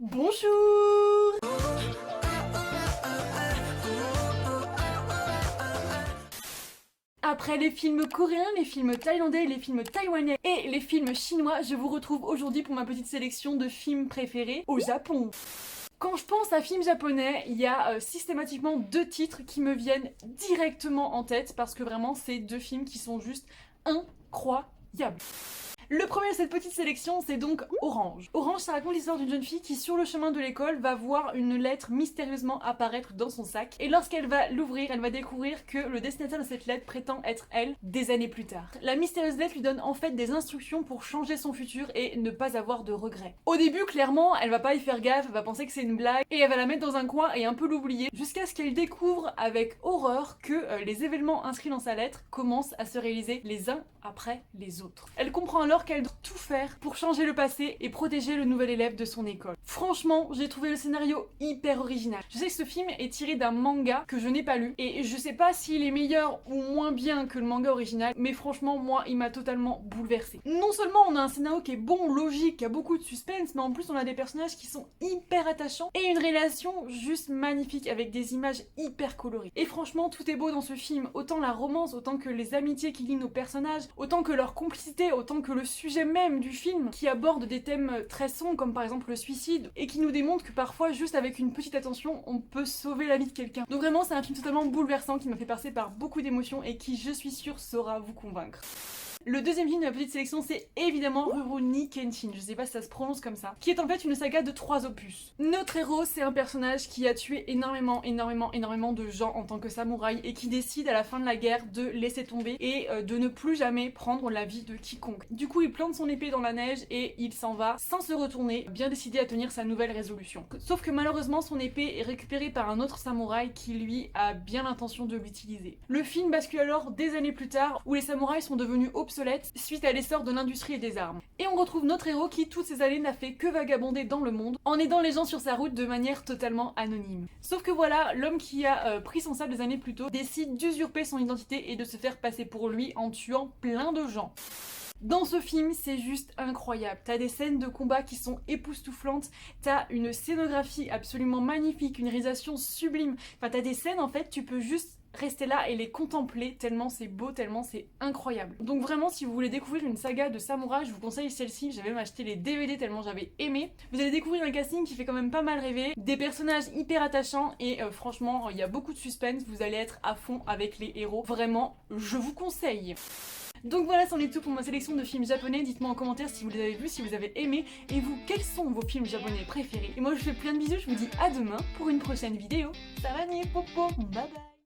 Bonjour! Après les films coréens, les films thaïlandais, les films taïwanais et les films chinois, je vous retrouve aujourd'hui pour ma petite sélection de films préférés au Japon. Quand je pense à films japonais, il y a systématiquement deux titres qui me viennent directement en tête parce que vraiment c'est deux films qui sont juste incroyables. Le premier de cette petite sélection, c'est donc Orange. Orange, ça raconte l'histoire d'une jeune fille qui, sur le chemin de l'école, va voir une lettre mystérieusement apparaître dans son sac. Et lorsqu'elle va l'ouvrir, elle va découvrir que le destinataire de cette lettre prétend être elle, des années plus tard. La mystérieuse lettre lui donne en fait des instructions pour changer son futur et ne pas avoir de regrets. Au début, clairement, elle va pas y faire gaffe, elle va penser que c'est une blague, et elle va la mettre dans un coin et un peu l'oublier, jusqu'à ce qu'elle découvre avec horreur que les événements inscrits dans sa lettre commencent à se réaliser les uns après les autres. Elle comprend alors qu'elle doit tout faire pour changer le passé et protéger le nouvel élève de son école. Franchement, j'ai trouvé le scénario hyper original. Je sais que ce film est tiré d'un manga que je n'ai pas lu et je sais pas s'il est meilleur ou moins bien que le manga original, mais franchement, moi, il m'a totalement bouleversée. Non seulement on a un scénario qui est bon, logique, qui a beaucoup de suspense, mais en plus on a des personnages qui sont hyper attachants et une relation juste magnifique avec des images hyper colorées. Et franchement, tout est beau dans ce film, autant la romance, autant que les amitiés qui lient nos personnages, autant que leur complicité, autant que le sujet même du film qui aborde des thèmes très sombres comme par exemple le suicide et qui nous démontre que parfois juste avec une petite attention on peut sauver la vie de quelqu'un. Donc vraiment c'est un film totalement bouleversant qui m'a fait passer par beaucoup d'émotions et qui je suis sûre saura vous convaincre. Le deuxième film de la petite sélection, c'est évidemment Rurouni Kenshin, je sais pas si ça se prononce comme ça, qui est en fait une saga de 3 opus. Notre héros, c'est un personnage qui a tué énormément de gens en tant que samouraï et qui décide à la fin de la guerre de laisser tomber et de ne plus jamais prendre la vie de quiconque. Du coup, il plante son épée dans la neige et il s'en va sans se retourner, bien décidé à tenir sa nouvelle résolution. Sauf que malheureusement, son épée est récupérée par un autre samouraï qui lui a bien l'intention de l'utiliser. Le film bascule alors des années plus tard où les samouraïs sont devenus obsolètes suite à l'essor de l'industrie et des armes. Et on retrouve notre héros qui toutes ces années n'a fait que vagabonder dans le monde en aidant les gens sur sa route de manière totalement anonyme. Sauf que voilà, l'homme qui a pris son sabre des années plus tôt décide d'usurper son identité et de se faire passer pour lui en tuant plein de gens. Dans ce film, c'est juste incroyable. T'as des scènes de combat qui sont époustouflantes, t'as une scénographie absolument magnifique, une réalisation sublime. Enfin, t'as des scènes, en fait, tu peux juste rester là et les contempler tellement c'est beau, tellement c'est incroyable. Donc vraiment, si vous voulez découvrir une saga de samouraï, je vous conseille celle-ci. J'avais même acheté les DVD tellement j'avais aimé. Vous allez découvrir un casting qui fait quand même pas mal rêver, des personnages hyper attachants et franchement, il y a beaucoup de suspense. Vous allez être à fond avec les héros. Vraiment, je vous conseille. Donc voilà, c'en est tout pour ma sélection de films japonais. Dites-moi en commentaire si vous les avez vus, si vous avez aimé. Et vous, quels sont vos films japonais préférés? Et moi, je vous fais plein de bisous. Je vous dis à demain pour une prochaine vidéo. Sarani, popo, bye bye.